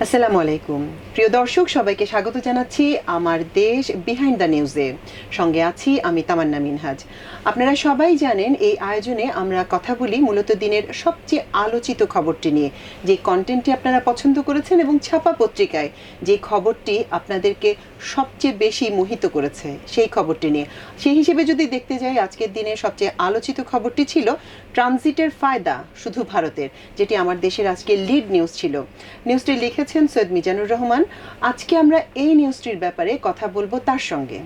আসসালামু আলাইকুম প্রিয় দর্শক, সবাইকে স্বাগত জানাচ্ছি আমার দেশ বিহাইন্ড দ্য নিউজে। সঙ্গে আছি আমি তামান্না মিনহাজ। আপনারা সবাই জানেন এই আয়োজনে আমরা কথা বলি মূলত দিনের সবচেয়ে আলোচিত খবরটি নিয়ে, যে কন্টেন্টটি আপনারা পছন্দ করেছেন এবং ছাপা পত্রিকায় যে খবরটি আপনাদেরকে সবচেয়ে বেশি মোহিত করেছে সেই খবরটি নিয়ে। সেই হিসেবে যদি দেখতে যাই, আজকের দিনের সবচেয়ে আলোচিত খবরটি ছিল ট্রানজিটের ফায়দা শুধু ভারতের, যেটি আমার দেশের আজকে লিড নিউজ ছিল। নিউজটি লিখেছেন সৈয়দ মিজানুর রহমান। আজকে আমরা এই নিউজটির ব্যাপারে কথা বলবো তার সঙ্গে।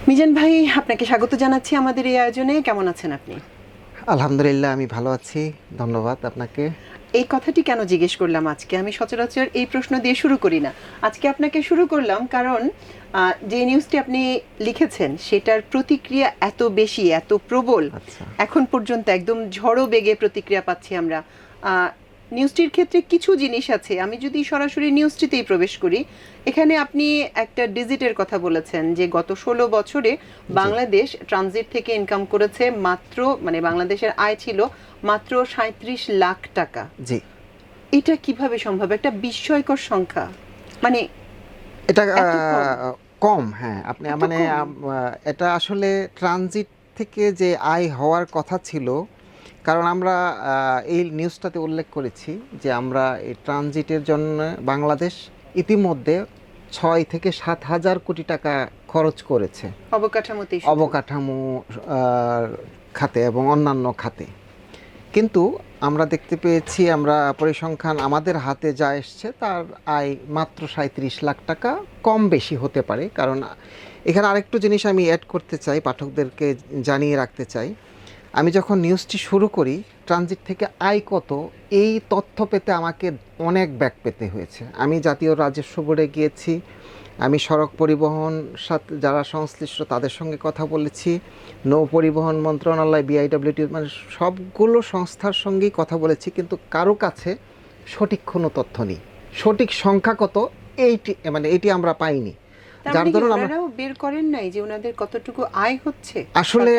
মিজান ভাই, আপনাকে স্বাগত জানাচ্ছি আমাদের এই আয়োজনে। কেমন আছেন আপনি? আলহামদুলিল্লাহ, আমি ভালো আছি, ধন্যবাদ আপনাকে। এই কথাটি কেন জিজ্ঞেস করলাম আজকে, আমি সচরাচর এই প্রশ্ন দিয়ে শুরু করি না, আজকে আপনাকে শুরু করলাম কারণ যে নিউজটি আপনি লিখেছেন সেটার প্রতিক্রিয়া এত বেশি, এত প্রবল। এখন পর্যন্ত একদম ঝড়ো বেগে প্রতিক্রিয়া পাচ্ছি আমরা। নিউজটির ক্ষেত্রে কিছু জিনিস আছে, আমি যদি সরাসরি নিউজটিতেই প্রবেশ করি, এখানে আপনি একটা ডিজিটের কথা বলেছেন যে গত 16 বছরে বাংলাদেশ ট্রানজিট থেকে ইনকাম করেছে মাত্র, মানে বাংলাদেশের আয় ছিল মাত্র 37 লাখ টাকা। জি, এটা কিভাবে সম্ভব? একটা বিস্ময়কর সংখ্যা, মানে এটা কম। হ্যাঁ, আপনি মানে এটা আসলে ট্রানজিট থেকে যে আয় হওয়ার কথা ছিল, কারণ আমরা এই নিউজটাতে উল্লেখ করেছি যে আমরা এই ট্রানজিটের জন্য বাংলাদেশ ইতিমধ্যে 6 থেকে 7 হাজার কোটি টাকা খরচ করেছে অবকাঠামো খাতে এবং অন্যান্য খাতে। কিন্তু আমরা দেখতে পেয়েছি, আমরা পরিসংখ্যান আমাদের হাতে যা এসছে তার আয় মাত্র 37 লাখ টাকা, কম বেশি হতে পারে। কারণ এখানে আরেকটু জিনিস আমি অ্যাড করতে চাই, পাঠকদেরকে জানিয়ে রাখতে চাই। আমি যখন নিউজটি শুরু করি, ট্রানজিট থেকে আয় কত এই তথ্য পেতে আমাকে অনেক ব্যাক পেতে হয়েছে। আমি জাতীয় রাজস্ব বোর্ডে গিয়েছি, আমি সড়ক পরিবহন সাথে যারা সংশ্লিষ্ট তাদের সঙ্গে কথা বলেছি, নৌ পরিবহন মন্ত্রণালয়, বিআইডব্লিউটি, মানে সবগুলো সংস্থার সঙ্গেই কথা বলেছি, কিন্তু কারো কাছে সঠিক কোনো তথ্য নেই। সঠিক সংখ্যা কত এইটি আমরা পাইনি। যার ধরুন আপনারাও বের করেন নাই যে ওনাদের কতটুকু আয় হচ্ছে। আসলে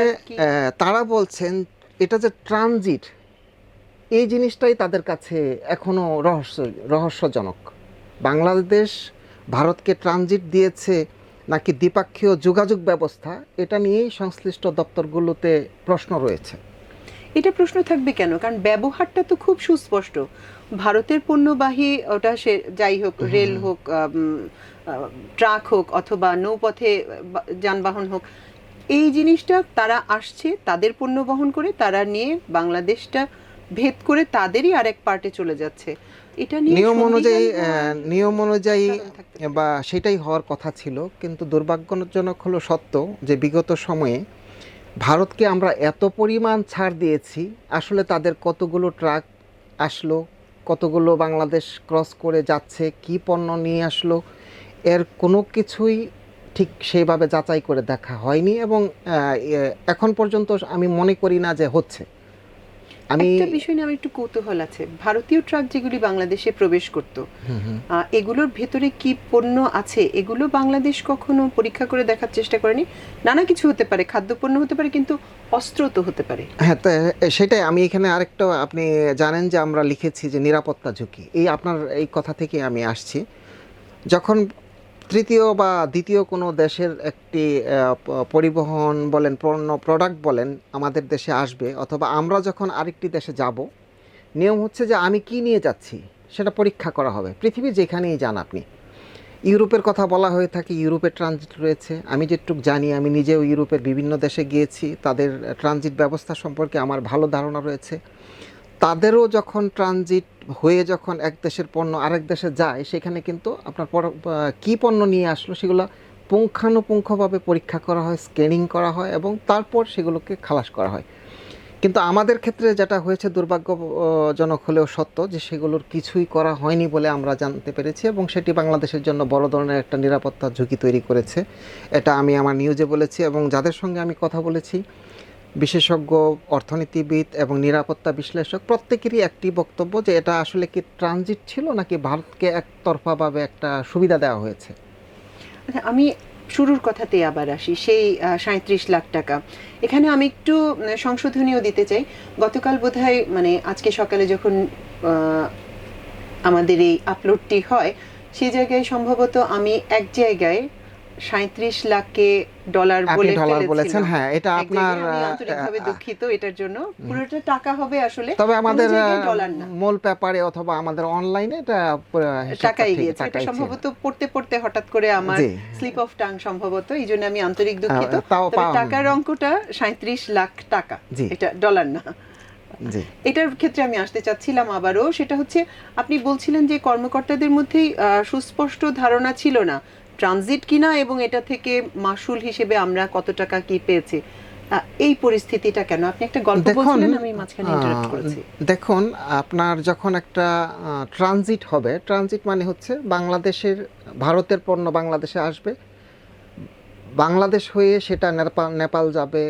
তারা বলছেন এটা যে ট্রানজিট, এই জিনিসটাই তাদের কাছে এখনো রহস্যজনক। বাংলাদেশ ভারতকে ট্রানজিট দিয়েছে নাকি দ্বিপাক্ষীয় যোগাযোগ ব্যবস্থা, এটা নিয়েই সংশ্লিষ্ট দপ্তরগুলোতে প্রশ্ন রয়েছে। এটা প্রশ্ন থাকবে কেন? কারণ ব্যবহারটা তো খুব সুস্পষ্ট। ভারতের পণ্যবাহী, ওটা সে যাই হোক, রেল হোক, ট্রাক হোক, অথবা নৌপথে যানবাহন হোক, এই জিনিসটা তারা আসছে তাদের পণ্য বহন করে, তারা নিয়ে বাংলাদেশটা ভেদ করে তাদেরই আরেক পার্টে চলে যাচ্ছে। এটা নিয়ম অনুযায়ী বা সেটাই হওয়ার কথা ছিল। কিন্তু দুর্ভাগ্যজনক হলো সত্য যে বিগত সময়ে ভারতকে আমরা এত পরিমাণ ছাড় দিয়েছি, আসলে তাদের কতগুলো ট্রাক আসলো, কতগুলো বাংলাদেশ ক্রস করে যাচ্ছে, কি পণ্য নিয়ে আসলো, এর কোনো কিছুই ঠিক সেইভাবে যাচাই করে দেখা হয়নি এবং এখন পর্যন্ত আমি মনে করি না যে হচ্ছে। একটা বিষয় নিয়ে আমার একটু কৌতূহল আছে। ভারতীয় ট্রাক যেগুলি বাংলাদেশে প্রবেশ করত, এগুলোর ভেতরে কি পণ্য আছে এগুলো বাংলাদেশ কখনো পরীক্ষা করে দেখার চেষ্টা করেনি? নানা কিছু হতে পারে, খাদ্যপণ্য হতে পারে, কিন্তু অস্ত্র তো হতে পারে। হ্যাঁ, সেটাই আমি এখানে আরেকটা, আপনি জানেন যে আমরা লিখেছি যে নিরাপত্তা ঝুঁকি, এই আপনার এই কথা থেকে আমি আসছি। যখন তৃতীয় বা দ্বিতীয় কোনো দেশের একটি পরিবহন বলেন, প্রোডাক্ট বলেন, আমাদের দেশে আসবে, অথবা আমরা যখন আরেকটি দেশে যাব, নিয়ম হচ্ছে যে আমি কি নিয়ে যাচ্ছি সেটা পরীক্ষা করা হবে। পৃথিবী যেখানেই যান আপনি, ইউরোপের কথা বলা হয়ে থাকে, ইউরোপের ট্রানজিট রয়েছে। আমি যেটুকু জানি, আমি নিজেও ইউরোপের বিভিন্ন দেশে গিয়েছি, তাদের ট্রানজিট ব্যবস্থা সম্পর্কে আমার ভালো ধারণা রয়েছে। তাদেরও যখন ট্রানজিট হয়ে যখন এক দেশের পণ্য আরেক দেশে যায়, সেখানে কিন্তু আপনার কী পণ্য নিয়ে আসলো সেগুলো পুঙ্খানুপুঙ্খভাবে পরীক্ষা করা হয়, স্ক্যানিং করা হয় এবং তারপর সেগুলোকে খালাস করা হয়। কিন্তু আমাদের ক্ষেত্রে যেটা হয়েছে, দুর্ভাগ্যজনক হলেও সত্য, যে সেগুলোর কিছুই করা হয়নি বলে আমরা জানতে পেরেছি এবং সেটি বাংলাদেশের জন্য বড় ধরনের একটা নিরাপত্তা ঝুঁকি তৈরি করেছে। এটা আমি আমার নিউজে বলেছি এবং যাদের সঙ্গে আমি কথা বলেছি, বিশেষজ্ঞ, অর্থনীতিবিদ এবং নিরাপত্তা বিশ্লেষক, প্রত্যেকেরই একটি বক্তব্য যে এটা আসলে কি ট্রানজিট ছিল নাকি ভারতকে একতরফাভাবে একটা সুবিধা দেওয়া হয়েছে। আমি শুরুর কথাতেই আবার আসি, সেই 37 লাখ টাকা। এখানে আমি একটু সংশোধনীয় দিতে চাই। গতকাল বোধহয়, মানে আজকে সকালে যখন আমাদের এই আপলোডটি হয়, সেই জায়গায় সম্ভবত আমি এক জায়গায় 37 লাখকে ডলার আপনি বলে ডলার বলেছেন, ফেলেছিলাম। হ্যাঁ, এটা এক আপনার জায়গায় আমি আন্তরিকভাবে দুঃখিত এটার জন্য। পুরোটা টাকা হবে আসলে, তবে কোনো আমাদের জায়গায় ডলার না, মূল পেপারে অথবা আমাদের অনলাইনে এটা হিসাবটা টাকাই ঠিক গিয়েছে। এটা টাকাই ছিল। সম্ভবত পড়তে পড়তে হঠাৎ করে আমার জি, স্লিপ অফ টাং সম্ভবত, এই জন্য আমি আন্তরিক দুঃখিত। তাও তবে টাকার অঙ্কটা 37 লাখ টাকা, জি এটা ডলার না। জি এটার ক্ষেত্রে আমি আসতে চাচ্ছিলাম আবারও, সেটা হচ্ছে আপনি বলছিলেন যে কর্মকর্তাদের মধ্যেই সুস্পষ্ট ধারণা ছিল না ট্রানজিট কিনা এবং এটা থেকে মাসুল হিসেবে আমরা কত টাকা কি পেয়েছি। এই পরিস্থিতিটা কেন? আপনি একটা গল্প বলছিলেন, আমি মাঝখানে ইন্টারাপ্ট করেছি। দেখুন, আপনার যখন একটা ট্রানজিট হবে, ট্রানজিট মানে হচ্ছে বাংলাদেশের, ভারতের পণ্য বাংলাদেশে আসবে, বাংলাদেশ হয়ে সেটা নেপাল যাবে,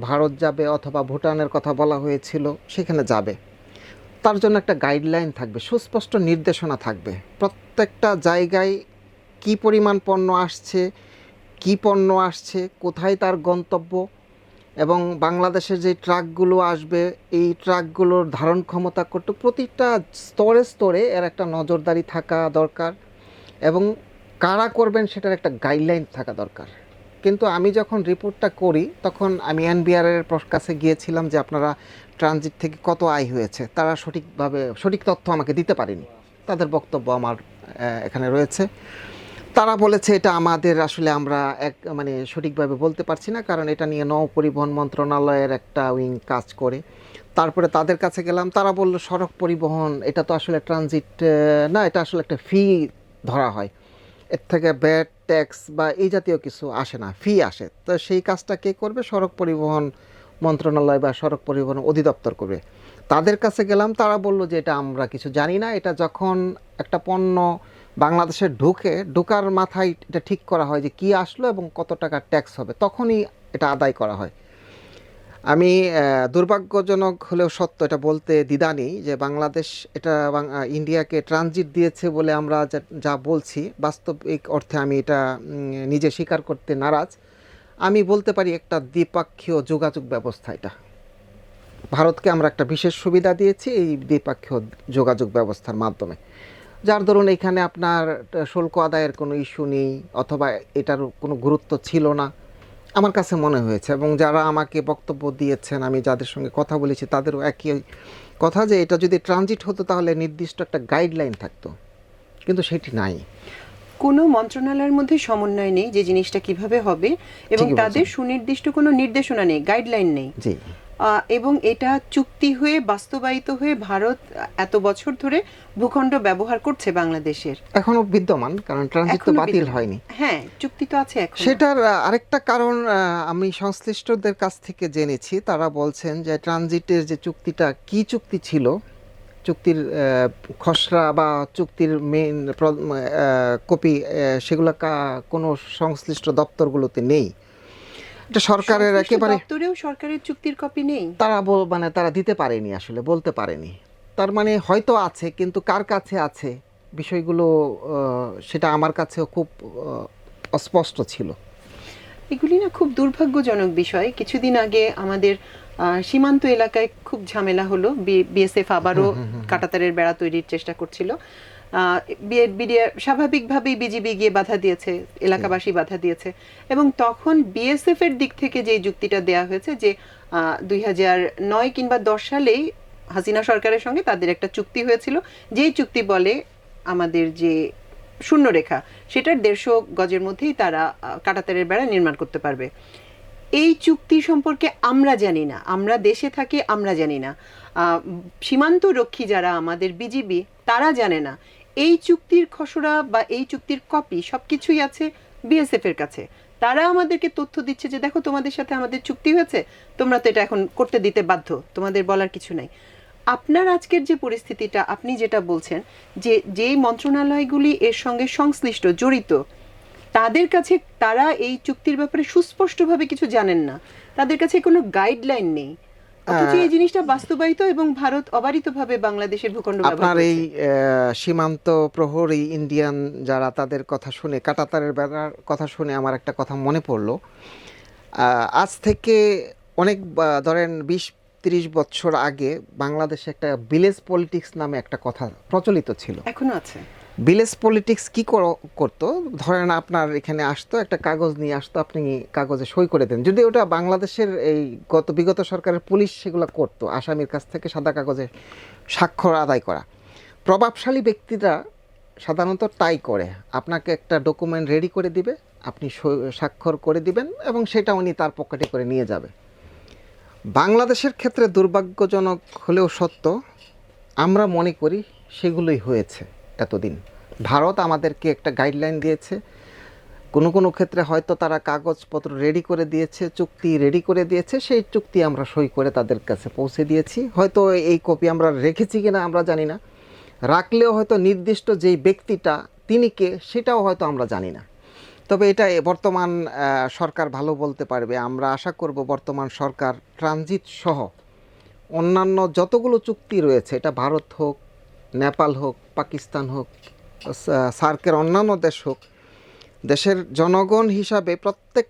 ভারত যাবে, অথবা ভুটানের কথা বলা হয়েছিল সেখানে যাবে। তার জন্য একটা গাইডলাইন থাকবে, সুস্পষ্ট নির্দেশনা থাকবে প্রত্যেকটা জায়গায় কি পরিমাণ পণ্য আসছে, কি পণ্য আসছে, কোথায় তার গন্তব্য, এবং বাংলাদেশের যে ট্রাকগুলো আসবে এই ট্রাকগুলোর ধারণ ক্ষমতা করতে প্রতিটা স্তরে স্তরে এর একটা নজরদারি থাকা দরকার, এবং কারা করবেন সেটার একটা গাইডলাইন থাকা দরকার। কিন্তু আমি যখন রিপোর্টটা করি তখন আমি এনবিআরের কাছে গিয়েছিলাম যে আপনারা ট্রানজিট থেকে কত আয় হয়েছে, তারা সঠিক তথ্য আমাকে দিতে পারেনি। তাদের বক্তব্য আমার এখানে রয়েছে। তারা বলেছে এটা আমাদের আসলে আমরা মানে সঠিকভাবে বলতে পারছি না, কারণ এটা নিয়ে নৌ পরিবহন মন্ত্রণালয়ের একটা উইং কাজ করে। তারপরে তাদের কাছে গেলাম, তারা বলল সড়ক পরিবহন এটা তো আসলে ট্রানজিট না, এটা আসলে একটা ফি ধরা হয়, এর থেকে ব্যাট ট্যাক্স বা এই জাতীয় কিছু আসে না, ফি আসে। তো সেই কাজটা কে করবে? সড়ক পরিবহন মন্ত্রণালয় বা সড়ক পরিবহন অধিদপ্তর করবে। তাদের কাছে গেলাম, তারা বলল যে এটা আমরা কিছু জানি না, এটা যখন একটা পণ্য বাংলাদেশে ঢোকার মাথায় এটা ঠিক করা হয় যে কি আসলো এবং কত টাকা ট্যাক্স হবে, তখনই এটা আদায় করা হয়। আমি দুর্ভাগ্যজনক হলেও সত্য এটা বলতে দ্বিধা নেই যে বাংলাদেশ এটা ইন্ডিয়াকে ট্রানজিট দিয়েছে বলে আমরা যা বলছি, বাস্তবিক অর্থে আমি এটা নিজে স্বীকার করতে নারাজ। আমি বলতে পারি একটা দ্বিপাক্ষীয় যোগাযোগ ব্যবস্থা এটা। ভারতকে আমরা একটা বিশেষ সুবিধা দিয়েছি এই দ্বিপাক্ষীয় যোগাযোগ ব্যবস্থার মাধ্যমে, যার দরুন এখানে আপনার শুল্ক আদায়ের কোনো ইস্যু নেই, অথবা এটার কোনো গুরুত্ব ছিল না আমার কাছে মনে হয়েছে। এবং যারা আমাকে বক্তব্য দিয়েছেন, আমি যাদের সঙ্গে কথা বলেছি, তাদেরও একই কথা যে এটা যদি ট্রানজিট হতো তাহলে নির্দিষ্ট একটা গাইডলাইন থাকতো, কিন্তু সেটি নাই। কোনো মন্ত্রণালয়ের মধ্যে সমন্বয় নেই যে জিনিসটা কিভাবে হবে, এবং ঠিকই তাদের বলছেন। সুনির্দিষ্ট কোনো নির্দেশনা নেই, গাইডলাইন নেই। জি, এবং এটা চুক্তি হয়ে বাস্তবায়িত হয়ে ভারত এত বছর ধরে ভূখণ্ড ব্যবহার করছে বাংলাদেশের, এখনো বিদ্যমান, কারণ ট্রানজিট তো এখনো বাতিল বিদ্যমান। হয়নি। হ্যাঁ, চুক্তি তো আছে এখন। সেটার আরেকটা কারণ আমি সংশ্লিষ্টদের কাছ থেকে জেনেছি, তারা বলছেন যে ট্রানজিটের যে চুক্তিটা, কি চুক্তি ছিল, চুক্তির খসড়া বা চুক্তির মেইন কপি, সেগুলো কোনো সংশ্লিষ্ট দপ্তরগুলোতে নেই। এটা সরকারের একেবারে, দপ্তরেও সরকারের চুক্তির কপি নেই। তারা মানে তারা দিতে পারেনি, আসলে বলতে পারেনি। তার মানে হয়তো আছে, কিন্তু কার কাছে আছে বিষয়গুলো সেটা আমার কাছেও খুব অস্পষ্ট ছিল। এগুলি না খুব দুর্ভাগ্যজনক বিষয়। কিছুদিন আগে আমাদের সীমান্ত এলাকায় খুব ঝামেলা হলো, বিএসএফ আবারও কাঁটাতারের বেড়া তৈরির চেষ্টা করছিল। স্বাভাবিকভাবেই বিজিবি গিয়ে বাধা দিয়েছে, এলাকাবাসী বাধা দিয়েছে, এবং তখন বিএসএফ এর দিক থেকে যে যুক্তিটা দেয়া হয়েছে যে 2009 কিংবা 10 সালেই হাসিনা সরকারের সঙ্গে তাদের একটা চুক্তি হয়েছিল, যেই চুক্তি বলে আমাদের যে শূন্যরেখা সেটার 150 গজের মধ্যেই তারা কাঁটাতারের বেড়া নির্মাণ করতে পারবে। এই চুক্তি সম্পর্কে আমরা জানি না, আমরা দেশে থাকি, আমরা জানি না, সীমান্ত রক্ষী যারা আমাদের বিজিবি তারা জানে না। এই চুক্তির খসড়া বা এই চুক্তির কপি সবকিছুই আছে বিএসএফ এর কাছে। তারা আমাদেরকে তথ্য দিচ্ছে যে দেখো তোমাদের সাথে আমাদের চুক্তি হয়েছে, তোমরা তো এটা এখন করতে দিতে বাধ্য, তোমাদের বলার কিছু নাই। আপনার আজকের যে পরিস্থিতিটা, আপনি যেটা বলছেন যে যেই মন্ত্রণালয়গুলি এর সঙ্গে সংশ্লিষ্ট জড়িত, তাদের কাছে তারা এই চুক্তির ব্যাপারে সুস্পষ্টভাবে কিছু জানেন না, তাদের কাছে কোনো গাইডলাইন নেই, অথচ এই জিনিসটা বাস্তবায়িত এবং ভারত অবারিতভাবে বাংলাদেশের ভূখণ্ড ব্যবহার আপনার এই করছে। সীমান্ত প্রহরী ইন্ডিয়ান যারা, তাদের কথা শুনে, কাঁটাতারের বেড়ার কথা শুনে আমার একটা কথা মনে পড়লো। আজ থেকে অনেক ধরেন 30 বছর আগে বাংলাদেশে একটা ভিলেজ পলিটিক্স নামে একটা কথা প্রচলিত ছিল। এখনো আছে। ভিলেজ পলিটিক্স কি করতো, ধরেন আপনার এখানে আসতো, একটা কাগজ নিয়ে আসতো, আপনি কাগজে সই করে দেন। যদি ওটা বাংলাদেশের এই বিগত সরকারের পুলিশ সেগুলো করতো, আসামির কাছ থেকে সাদা কাগজে স্বাক্ষর আদায় করা। প্রভাবশালী ব্যক্তিরা সাধারণত তাই করে, আপনাকে একটা ডকুমেন্ট রেডি করে দিবে, আপনি স্বাক্ষর করে দিবেন এবং সেটা উনি তার পকেটে করে নিয়ে যাবে। বাংলাদেশের ক্ষেত্রে দুর্ভাগ্যজনক হলেও সত্য, আমরা মনে করি সেগুলোই হয়েছে এতদিন। ভারত আমাদেরকে একটা গাইডলাইন দিয়েছে, কোনো কোনো ক্ষেত্রে হয়তো তারা কাগজপত্র রেডি করে দিয়েছে, চুক্তি রেডি করে দিয়েছে, সেই চুক্তি আমরা সই করে তাদের কাছে পৌঁছে দিয়েছি। হয়তো এই কপি আমরা রেখেছি কিনা আমরা জানি না, রাখলেও হয়তো নির্দিষ্ট যেই ব্যক্তিটা তিনি কে সেটাও হয়তো আমরা জানি না। তবে এটা বর্তমান সরকার ভালো বলতে পারবে। আমরা আশা করব বর্তমান সরকার ট্রানজিট সহ অন্যান্য যতগুলো চুক্তি রয়েছে, এটা ভারত হোক, নেপাল হোক, পাকিস্তান হোক, সার্কের অন্যান্য দেশ হোক, দেশের জনগণ হিসাবে প্রত্যেক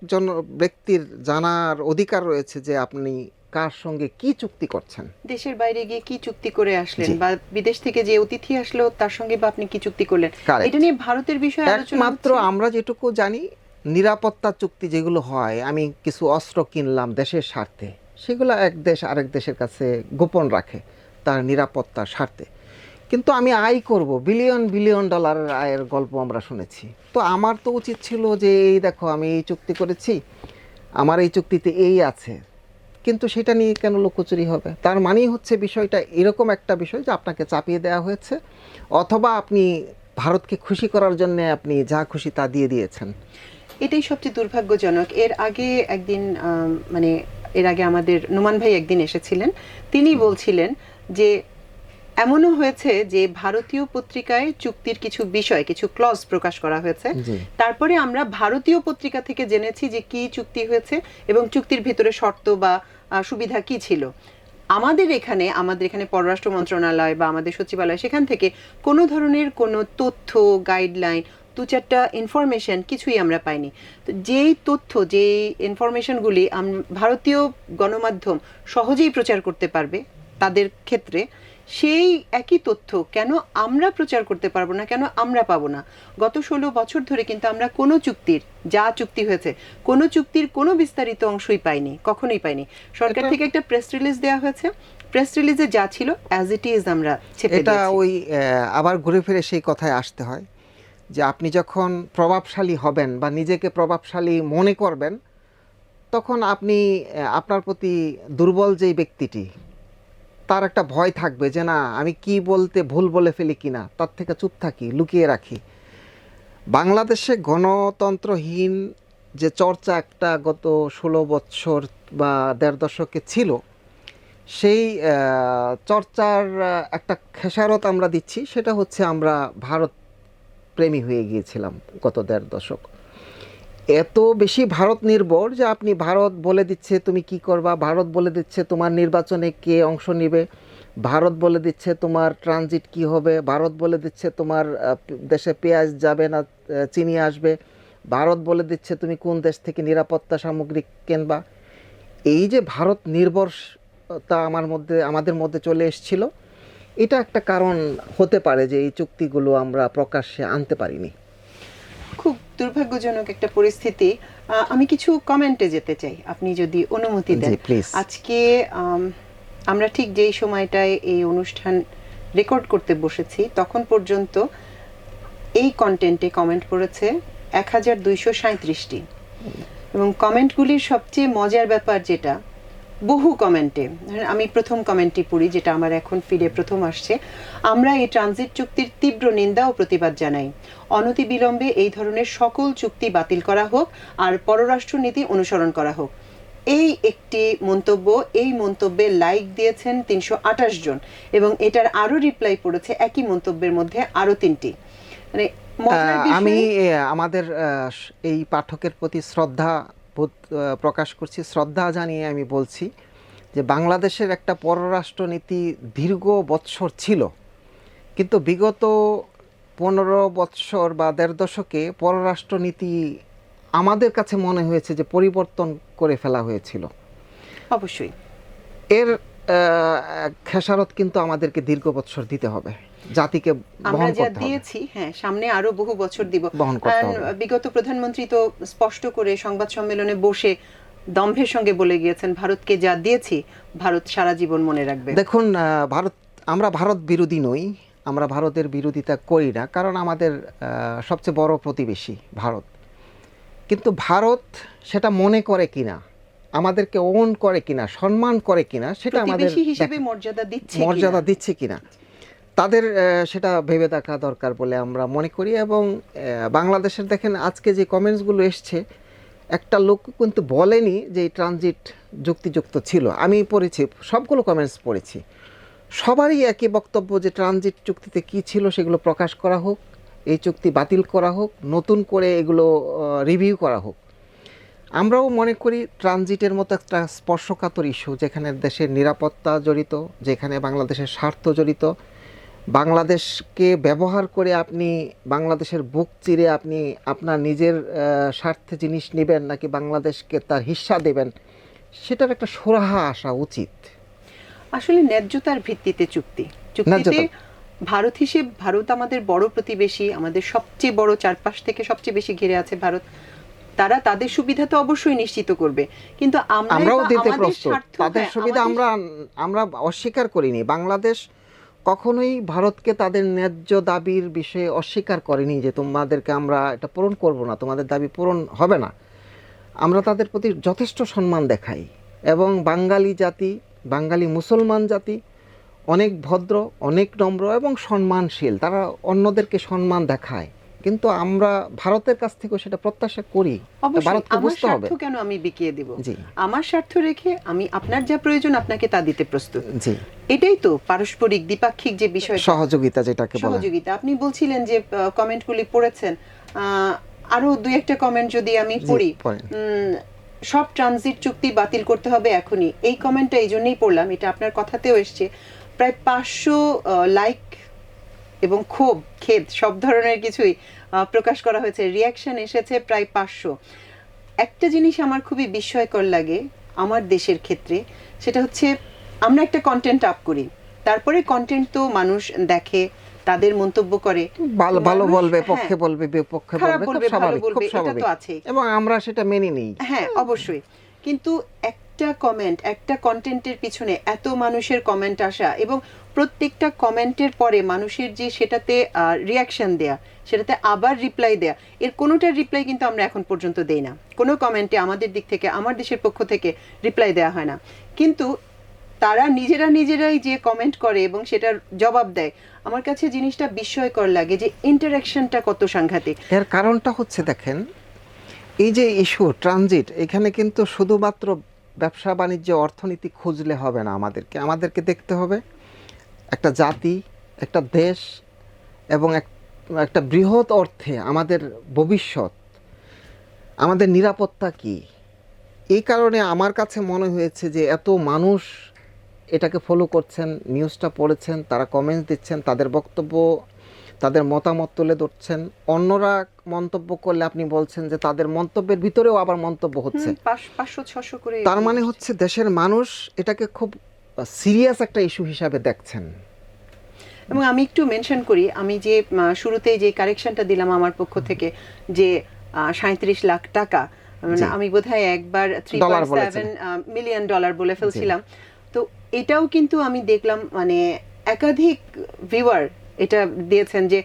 ব্যক্তির জানার অধিকার রয়েছে যে আপনি কার সঙ্গে কি চুক্তি করছেন, দেশের বাইরে গিয়ে কি চুক্তি করে আসলেন, জি। বা বিদেশ থেকে যে অতিথি আসলো তার সঙ্গে বা আপনি কি চুক্তি করলেন। Correct. এটা নিয়ে ভারতের বিষয়ে আলোচনা একমাত্র হচ্ছে। আমরা যেটুকু জানি, নিরাপত্তা চুক্তি যেগুলো হয়, আমি কিছু অস্ত্র কিনলাম দেশের স্বার্থে, সেগুলো এক দেশ আরেক দেশের কাছে গোপন রাখে তার নিরাপত্তার স্বার্থে। কিন্তু আমি আয় করব, বিলিয়ন বিলিয়ন ডলারের আয়ের গল্প আমরা শুনেছি। তো আমার তো উচিত ছিল যে এই দেখো আমি এই চুক্তি করেছি, আমার এই চুক্তিতে এই আছে, কিন্তু সেটা নিয়ে কেন লুকোচুরি হবে? তার মানেই হচ্ছে বিষয়টা এরকম একটা বিষয় যে আপনাকে চাপিয়ে দেওয়া হয়েছে, অথবা আপনি ভারতকে খুশি করার জন্য আপনি যা খুশি তা দিয়ে দিয়েছেন। এটাই সবচেয়ে দুর্ভাগ্যজনক। এর আগে একদিন মানে এর আগে আমাদের নোমান ভাই একদিন এসেছিলেন, তিনি বলছিলেন যে এমনও হয়েছে যে ভারতীয় পত্রিকায় চুক্তির কিছু বিষয়, কিছু ক্লজ প্রকাশ করা হয়েছে, জি। তারপরে আমরা ভারতীয় পত্রিকা থেকে জেনেছি যে কি চুক্তি হয়েছে এবং চুক্তির ভিতরে শর্ত বা সুবিধা কি ছিল। আমাদের এখানে পররাষ্ট্র মন্ত্রণালয় বা আমাদের সচিবালয়, সেখান থেকে কোনো ধরনের কোনো তথ্য, গাইডলাইন, দু চারটা ইনফরমেশন কিছুই আমরা পাইনি। তো যেই তথ্য, যেই ইনফরমেশনগুলি ভারতীয় গণমাধ্যম সহজেই প্রচার করতে পারবে তাদের ক্ষেত্রে, সেই একই তথ্য কেন আমরা প্রচার করতে পারবো না, কেন আমরা পাবো না? গত 16 বছর ধরে কিন্তু আমরা কোনো চুক্তির, যা চুক্তি হয়েছে, কোনো চুক্তির কোনো বিস্তারিত অংশই পাইনি, কখনোই পাইনি। সরকার থেকে একটা প্রেস রিলিজ দেওয়া হয়েছে, প্রেস রিলিজে যা ছিল অ্যাজ ইট ইজ আমরা ছেপে এটা দিয়েছি। ওই আবার ঘুরে ফিরে সেই কথায় আসতে হয় যে আপনি যখন প্রভাবশালী হবেন বা নিজেকে প্রভাবশালী মনে করবেন, তখন আপনি আপনার প্রতি দুর্বল যেই ব্যক্তিটি, তার একটা ভয় থাকবে যে না আমি কি বলতে ভুল বলে ফেলি কিনা, তার থেকে চুপ থাকি, লুকিয়ে রাখি। বাংলাদেশে গণতন্ত্রহীন যে চর্চা একটা গত 16 বছর বা 1.5 দশকে ছিল, সেই চর্চার একটা খেসারত আমরা দিচ্ছি। সেটা হচ্ছে আমরা ভারত প্রেমী হয়ে গিয়েছিলাম গত 1.5 দশক। এত বেশি ভারত নির্ভর যে আপনি ভারত বলে দিচ্ছে তুমি কি করবা, ভারত বলে দিচ্ছে তোমার নির্বাচনে কে অংশ নেবে, ভারত বলে দিচ্ছে তোমার ট্রানজিট কি হবে, ভারত বলে দিচ্ছে তোমার দেশে পেঁয়াজ যাবে না চিনি আসবে, ভারত বলে দিচ্ছে তুমি কোন দেশ থেকে নিরাপত্তা সামগ্রী কিনবা। এই যে ভারত নির্ভরতা আমাদের মধ্যে চলে এসেছিল, এটা একটা কারণ হতে পারে যে এই চুক্তিগুলো আমরা প্রকাশ্যে আনতে পারিনি। খুব দুর্ভাগ্যজনক একটা পরিস্থিতি। আমি কিছু কমেন্টে যেতে চাই, আপনি যদি অনুমতি দেন। জি, প্লিজ। আজকে আমরা ঠিক যেই সময়টায় এই অনুষ্ঠান রেকর্ড করতে বসেছি তখন পর্যন্ত এই কন্টেন্টে কমেন্ট পড়েছে 1237টি, এবং কমেন্টগুলির সবচেয়ে মজার ব্যাপার যেটা, বহু কমেন্টে আমি প্রথম কমেন্টটি পড়ি, যেটা আমার এখন ফিডে প্রথম আসছে। আমরা এই ট্রানজিট চুক্তির তীব্র নিন্দা ও প্রতিবাদ জানাই। অনতিবিলম্বে এই ধরনের সকল চুক্তি বাতিল করা হোক আর পররাষ্ট্র নীতি অনুসরণ করা হোক। এই একটি মন্তব্য, এই মন্তব্যে লাইক দিয়েছেন 328 জন, এবং এটার আরো রিপ্লাই পড়েছে একই মন্তব্যের মধ্যে আরো 3টি। মানে আমি আমাদের এই পাঠকের প্রতি শ্রদ্ধা প্রকাশ করছি, শ্রদ্ধা জানিয়ে আমি বলছি যে বাংলাদেশের একটা পররাষ্ট্র নীতি দীর্ঘ বৎসর ছিল, কিন্তু বিগত 15 বৎসর বা 1.5 দশকে পররাষ্ট্র নীতি আমাদের কাছে মনে হয়েছে যে পরিবর্তন করে ফেলা হয়েছিল। অবশ্যই এর খেসারত কিন্তু আমাদেরকে দীর্ঘ বৎসর দিতে হবে, জাতিকে আমরা বহন যা করতে হবে, দিয়েছি, হ্যাঁ, সামনে আরো বহু বছর দিব। বহন করতে And হবে। বিগত প্রধানমন্ত্রী তো স্পষ্ট করে সংবাদ সম্মেলনে বসে দম্ভের সঙ্গে বলে গিয়েছেন, ভারতকে যা দিয়েছি ভারত সারা জীবন মনে রাখবে। দেখুন, আমরা ভারত বিরোধী নই, আমরা ভারতের বিরোধিতা করি না, কারণ আমাদের সবচেয়ে বড় প্রতিবেশী ভারত। কিন্তু ভারত সেটা মনে করে কিনা, আমাদেরকে ওন করে কিনা, সম্মান করে কিনা, সেটা আমাদের প্রতিবেশী হিসেবে মর্যাদা দিচ্ছে মর্যাদা কিনা। দিচ্ছে কিনা তাদের সেটা ভেবে দেখা দরকার বলে আমরা মনে করি। এবং বাংলাদেশের দেখেন আজকে যে কমেন্টসগুলো এসছে, একটা লোক কিন্তু বলেনি যে এই ট্রানজিট যুক্তিযুক্ত ছিল। আমি পড়েছি, সবগুলো কমেন্টস পড়েছি, সবারই একই বক্তব্য যে ট্রানজিট চুক্তিতে কি ছিল সেগুলো প্রকাশ করা হোক, এই চুক্তি বাতিল করা হোক, নতুন করে এগুলো রিভিউ করা হোক। আমরাও মনে করি ট্রানজিটের মতো একটা স্পর্শকাতর ইস্যু, যেখানে দেশের নিরাপত্তা জড়িত, যেখানে বাংলাদেশের স্বার্থ জড়িত, বাংলাদেশকে ব্যবহার করে আপনি বাংলাদেশের বুক চিরে আপনি আপনার নিজের স্বার্থে জিনিস নেবেন নাকি বাংলাদেশকে তার হিস্সা দেবেন, সেটার একটা সুরাহা আসা উচিত। আসলে ন্যায্যতার ভিত্তিতে চুক্তিতে ভারত আমাদের বড় প্রতিবেশী, আমাদের সবচেয়ে বড়, চারপাশ থেকে সবচেয়ে বেশি ঘিরে আছে ভারত। তারা তাদের সুবিধা তো অবশ্যই নিশ্চিত করবে, কিন্তু আমরাও দিতে আমাদের প্রস্তুত স্বার্থ, তাদের হ্যাঁ, সুবিধা আমরা অস্বীকার করিনি। বাংলাদেশ কখনোই ভারতকে তাদের ন্যায্য দাবির বিষয়ে অস্বীকার করেনি যে তোমাদেরকে আমরা এটা পূরণ করব না, তোমাদের দাবি পূরণ হবে না। আমরা তাদের প্রতি যথেষ্ট সম্মান দেখাই, এবং বাঙালি জাতি, বাঙালি মুসলমান জাতি অনেক ভদ্র, অনেক নম্র এবং সম্মানশীল, তারা অন্যদেরকে সম্মান দেখায়। কিন্তু আমরা ভারতের কাছ থেকেও সেটা প্রত্যাশা করি। অবশ্যই ভারতকে আমার বুঝতে হবে। স্বার্থ কেন আমি বিকিয়ে দেব? জি আমার স্বার্থ রেখে আমি আপনার যা প্রয়োজন আপনাকে তা দিতে প্রস্তুত। জি, এটাই তো পারস্পরিক দ্বিপাক্ষিক যে বিষয়, সহযোগিতা যেটাকে বলে। সহযোগিতা। আপনি বলছিলেন যে কমেন্টগুলি পড়েছেন, আরো দুই একটা কমেন্ট যদি আমি জি, পড়ি। পড়েন। সব ট্রানজিট চুক্তি বাতিল করতে হবে এখনই, এই কমেন্টটা এই জন্যই পড়লাম, এটা আপনার কথাতেও এসছে। প্রায় 500 লাইক এবং খেদ সব ধরনের কিছুই প্রকাশ করা হয়েছে, রিয়াকশন এসেছে প্রায় 500। একটা জিনিস আমার খুবই বিস্ময়কর লাগে আমার দেশের ক্ষেত্রে, সেটা হচ্ছে আমরা একটা কন্টেন্ট আপ করি, তারপরে কন্টেন্ট তো মানুষ দেখে, তাদের মন্তব্য করে, ভালো ভালো মানুষ, বলবে, হ্যাঁ, পক্ষে বলবে, বিপক্ষে খারাপ বলবে, বলবে, খুব ভালো স্বাভাবিক, খুব বলবে, এটা স্বাভাবিক, তো আছেই। এবং আমরা সেটা মেনে নিই। হ্যাঁ, অবশ্যই। কিন্তু একটা কমেন্ট, একটা কন্টেন্টের পিছনে এত মানুষের কমেন্ট আসা, এবং প্রত্যেকটা কমেন্টের পরে মানুষের যে সেটাতে রিয়াকশন দেয়া, সেটাতে আবার রিপ্লাই দেয়া, এর কোনোটার রিপ্লাই কিন্তু আমরা এখন পর্যন্ত দেই না। কোনো কমেন্টে আমাদের দিক থেকে, আমার দেশের পক্ষ থেকে রিপ্লাই দেয়া হয় না। কিন্তু তারা নিজেরাই যে কমেন্ট করে এবং সেটার জবাব দেয়, আমার কাছে জিনিসটা বিস্ময়কর লাগে যে ইন্টারাকশনটা কত সাংঘাতিক। এর কারণটা হচ্ছে, দেখেন, এই যে ইস্যু ট্রানজিট, এখানে কিন্তু শুধুমাত্র ব্যবসা বাণিজ্য অর্থনীতি খুঁজলে হবে না। আমাদেরকে দেখতে হবে একটা জাতি, একটা দেশ, এবং একটা বৃহৎ অর্থে আমাদের ভবিষ্যৎ, আমাদের নিরাপত্তা কি। এই কারণে আমার কাছে মনে হয়েছে যে এত মানুষ এটাকে ফলো করছেন, নিউজটা পড়েছেন, তারা কমেন্টস দিচ্ছেন, তাদের বক্তব্য, তাদের মতামত তুলে ধরছেন। অন্যরা মন্তব্য করলে আপনি বলছেন যে তাদের মন্তব্যের ভিতরেও আবার মন্তব্য হচ্ছে। 500-600 করে। তার মানে হচ্ছে দেশের মানুষ এটাকে খুব সিরিয়াস একটা ইস্যু হিসাবে দেখছেন। এবং আমি একটু মেনশন করি, আমি যে শুরুতেই যে কারেকশনটা দিলাম আমার পক্ষ থেকে, যে 37 লাখ টাকা, আমি বোধহয় একবার $3.7 মিলিয়ন বলে ফেলছিলাম। তো এটাও কিন্তু আমি দেখলাম, মানে একাধিক ভিউয়ার এটা দিয়েছেন যে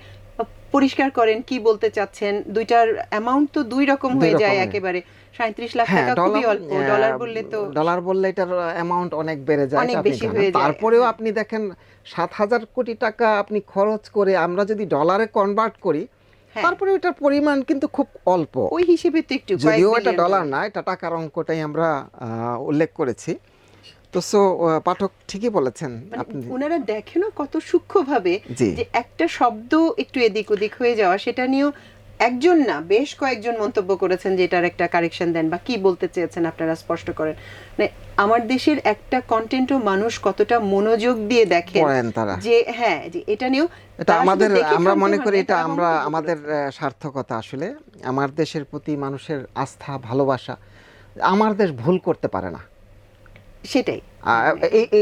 পরিষ্কার করেন কি বলতে চাচ্ছেন, দুইটার অ্যামাউন্ট তো দুই রকম হয়ে যায় একেবারে। 37 লাখ টাকা খুবই অল্প, ডলার বললে এটার অ্যামাউন্ট অনেক বেড়ে যায়, অনেক বেশি হয়ে যায়। তারপরেও আপনি দেখেন 7,000 কোটি টাকা আপনি খরচ করে আমরা যদি ডলারে কনভার্ট করি, তারপরে ওটার পরিমাণ কিন্তু খুব অল্প। ওই হিসেবে তো একটু, যদিও এটা ডলার না, এটা টাকার অঙ্কটাই আমরা উল্লেখ করেছি। তো পাঠক ঠিকই বলেছেন আপনি। ওনারা দেখেন কত সূক্ষ্মভাবে যে একটা শব্দ একটু এদিক ওদিক হয়ে যাওয়া, সেটা নিয়েও একজন না বেশ কয়েকজন মন্তব্য করেছেন যে এটার একটা কারেকশন দেন বা কি বলতে চেয়েছেন আপনারা স্পষ্ট করেন। মানে আমার দেশের একটা কন্টেন্টও মানুষ কতটা মনোযোগ দিয়ে দেখেন যে হ্যাঁ, যে এটা নিয়েও এটা আমাদের, আমরা মনে করি এটা আমাদের সার্থকতা। আসলে আমার দেশের প্রতি মানুষের আস্থা, ভালোবাসা। আমার দেশ ভুল করতে পারে না, সেটাই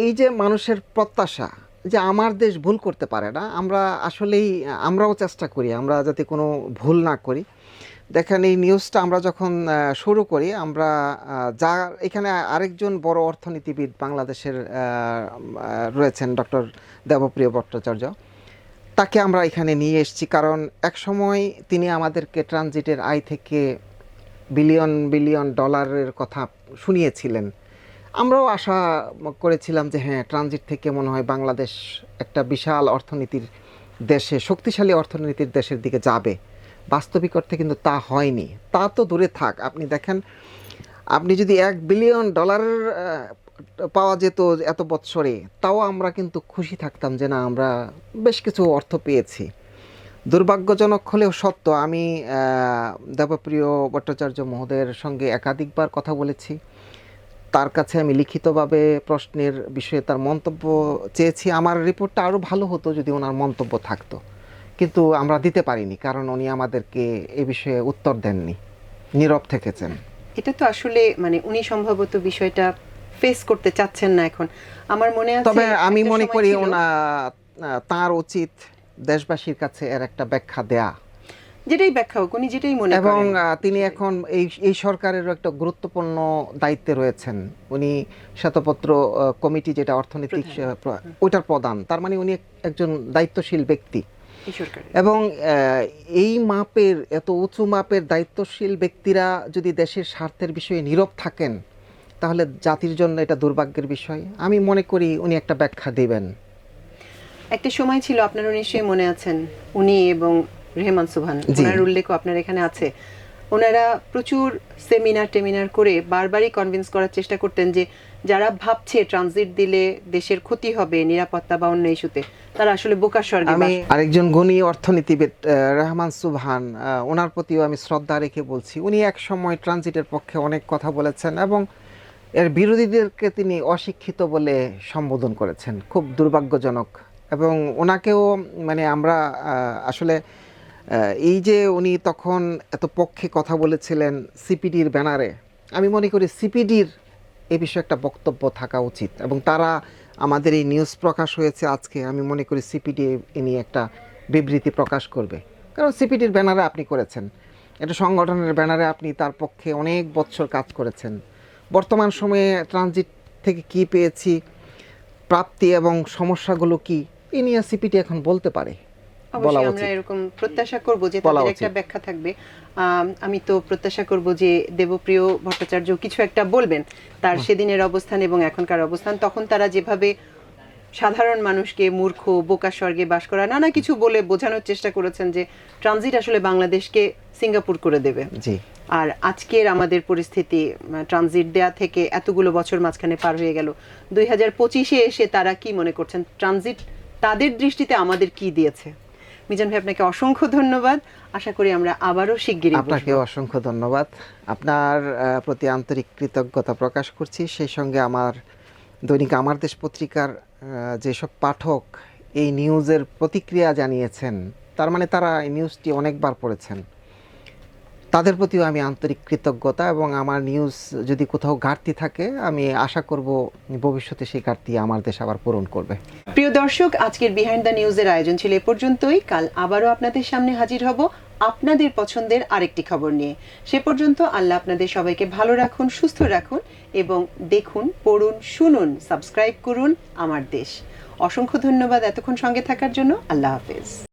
এই যে মানুষের প্রত্যাশা যে আমার দেশ ভুল করতে পারে না, আমরাও চেষ্টা করি আমরা যাতে কোনো ভুল না করি। দেখেন এই নিউজটা আমরা যখন শুরু করি, আমরা যা এখানে আরেকজন বড় অর্থনীতিবিদ বাংলাদেশের রয়েছেন, ডক্টর দেবপ্রিয় ভট্টাচার্য, তাকে আমরা এখানে নিয়ে এসেছি কারণ এক সময় তিনি আমাদেরকে ট্রানজিটের আয় থেকে বিলিয়ন বিলিয়ন ডলারের কথা শুনিয়েছিলেন। আমরাও আশা করেছিলাম যে হ্যাঁ, ট্রানজিট থেকে মনে হয় বাংলাদেশ একটা বিশাল অর্থনীতির দেশে, শক্তিশালী অর্থনীতির দেশের দিকে যাবে। বাস্তবিক অর্থে কিন্তু তা হয়নি। তা তো দূরে থাক, আপনি দেখেন, আপনি যদি $1 বিলিয়ন পাওয়া যেত এত বৎসরে, তাও আমরা কিন্তু খুশি থাকতাম যে না, আমরা বেশ কিছু অর্থ পেয়েছি। দুর্ভাগ্যজনক হলেও সত্য, আমি দেবপ্রিয় ভট্টাচার্য মহোদয়ের সঙ্গে একাধিকবার কথা বলেছি। তার কাছে আমি লিখিতভাবে প্রশ্নের বিষয়ে তার মন্তব্য চেয়েছি। আমার রিপোর্টটা আরও ভালো হতো যদি ওনার মন্তব্য থাকতো, কিন্তু আমরা দিতে পারিনি কারণ উনি আমাদেরকে এ বিষয়ে উত্তর দেননি, নীরব থেকেছেন। এটা তো আসলে মানে উনি সম্ভবত বিষয়টা ফেস করতে চাচ্ছেন না এখন, আমার মনে আছে। তবে আমি একটা মনে সময় করি ছিল, তার উচিত দেশবাসীর কাছে এর একটা ব্যাখ্যা দেয়া, যেটাই ব্যাখ্যা হোক, উনি যেটাই মনে করেন। এবং তিনি এখন এই সরকারেরও একটা গুরুত্বপূর্ণ দায়িত্বে রয়েছেন। উনি শ্বেতপত্র কমিটি, যেটা অর্থনৈতিক ওইটার প্রধান, তার মানে উনি একজন দায়িত্বশীল ব্যক্তি। এই সরকারের এবং এই মাপের, এত উঁচু মাপের দায়িত্বশীল ব্যক্তিরা যদি দেশের স্বার্থের বিষয়ে নীরব থাকেন, তাহলে জাতির জন্য এটা দুর্ভাগ্যের বিষয়। আমি মনে করি উনি একটা ব্যাখ্যা দেবেন। একটা সময় ছিল, আপনারও নিশ্চয়ই মনে আছেন, উনি এবং রেহমান সুবহান, ওনার উল্লেখও আপনার এখানে আছে। ওনারা প্রচুর সেমিনার করে বারবারই কনভিন্স করার চেষ্টা করতেন যে যারা ভাবছে ট্রানজিট দিলে দেশের ক্ষতি হবে নিরাপত্তা বা অন্য ইস্যুতে, তারা আসলে বোকার স্বর্গে বাস। আমি আরেকজন গুণী অর্থনীতিবিদ রেহমান সুবহান, ওনার প্রতিও আমি শ্রদ্ধা রেখে বলছি, উনি এক সময় ট্রানজিটের পক্ষে অনেক কথা বলেছেন এবং এর বিরোধীদেরকে তিনি অশিক্ষিত বলে সম্বোধন করেছেন, খুব দুর্ভাগ্যজনক। এবং ওনাকেও মানে আমরা আসলে এই যে উনি তখন এত পক্ষে কথা বলেছিলেন সিপিডির ব্যানারে, আমি মনে করি সিপিডির এ বিষয়ে একটা বক্তব্য থাকা উচিত, এবং তারা আমাদের এই নিউজ প্রকাশ হয়েছে আজকে, আমি মনে করি সিপিডি এ নিয়ে একটা বিবৃতি প্রকাশ করবে। কারণ সিপিডির ব্যানারে আপনি করেছেন, একটা সংগঠনের ব্যানারে আপনি তার পক্ষে অনেক বছর কাজ করেছেন। বর্তমান সময়ে ট্রানজিট থেকে কি পেয়েছি, প্রাপ্তি এবং সমস্যাগুলো কি, এ নিয়ে সিপিডি এখন বলতে পারে। অবশ্যই আমরা এরকম প্রত্যাশা করব যে তাদের একটা ব্যাখ্যা থাকবে। আমি তো প্রত্যাশা করব যে দেবপ্রিয় ভট্টাচার্য কিছু একটা বলবেন, তার সেদিনের অবস্থান এবং এখনকার অবস্থান। তখন তারা যেভাবে সাধারণ মানুষকে মূর্খ, বোকা স্বর্গে বাস করা, নানা কিছু বলে বোঝানোর চেষ্টা করেছেন যে ট্রানজিট আসলে বাংলাদেশকে সিঙ্গাপুর করে দেবে। আর আজকের আমাদের পরিস্থিতি, ট্রানজিট দেয়া থেকে এতগুলো বছর মাঝখানে পার হয়ে গেল, 2025-এ এসে তারা কি মনে করছেন ট্রানজিট তাদের দৃষ্টিতে আমাদের কি দিয়েছে? মিজান ভাই, আপনাকে অসংখ্য ধন্যবাদ। আশা করি আমরা আবারও শিগগিরই বসবো। আপনাকে অসংখ্য ধন্যবাদ, আপনার প্রতি আন্তরিক কৃতজ্ঞতা প্রকাশ করছি। সেই সঙ্গে আমার দৈনিক আমার দেশ পত্রিকার যেসব পাঠক এই নিউজের প্রতিক্রিয়া জানিয়েছেন, তার মানে তারা এই নিউজটি অনেকবার পড়েছেন, তাদের প্রতিও আমি আন্তরিক কৃতজ্ঞতা। এবং আমার নিউজ যদি কোথাও ঘাটতি থাকে, আমি আশা করব ভবিষ্যতে সেই ঘাটতি আমার দেশ আবার পূরণ করবে। প্রিয় দর্শক, আজকের বিহাইন্ড দ্য নিউজের আয়োজন ছিল এ পর্যন্তই। কাল আবারও আপনাদের সামনে হাজির হব আপনাদের পছন্দের আরেকটি খবর নিয়ে। সে পর্যন্ত আল্লাহ আপনাদের সবাইকে ভালো রাখুন, সুস্থ রাখুন, এবং দেখুন, পড়ুন, শুনুন, সাবস্ক্রাইব করুন আমার দেশ। অসংখ্য ধন্যবাদ এতক্ষণ সঙ্গে থাকার জন্য। আল্লাহ হাফেজ।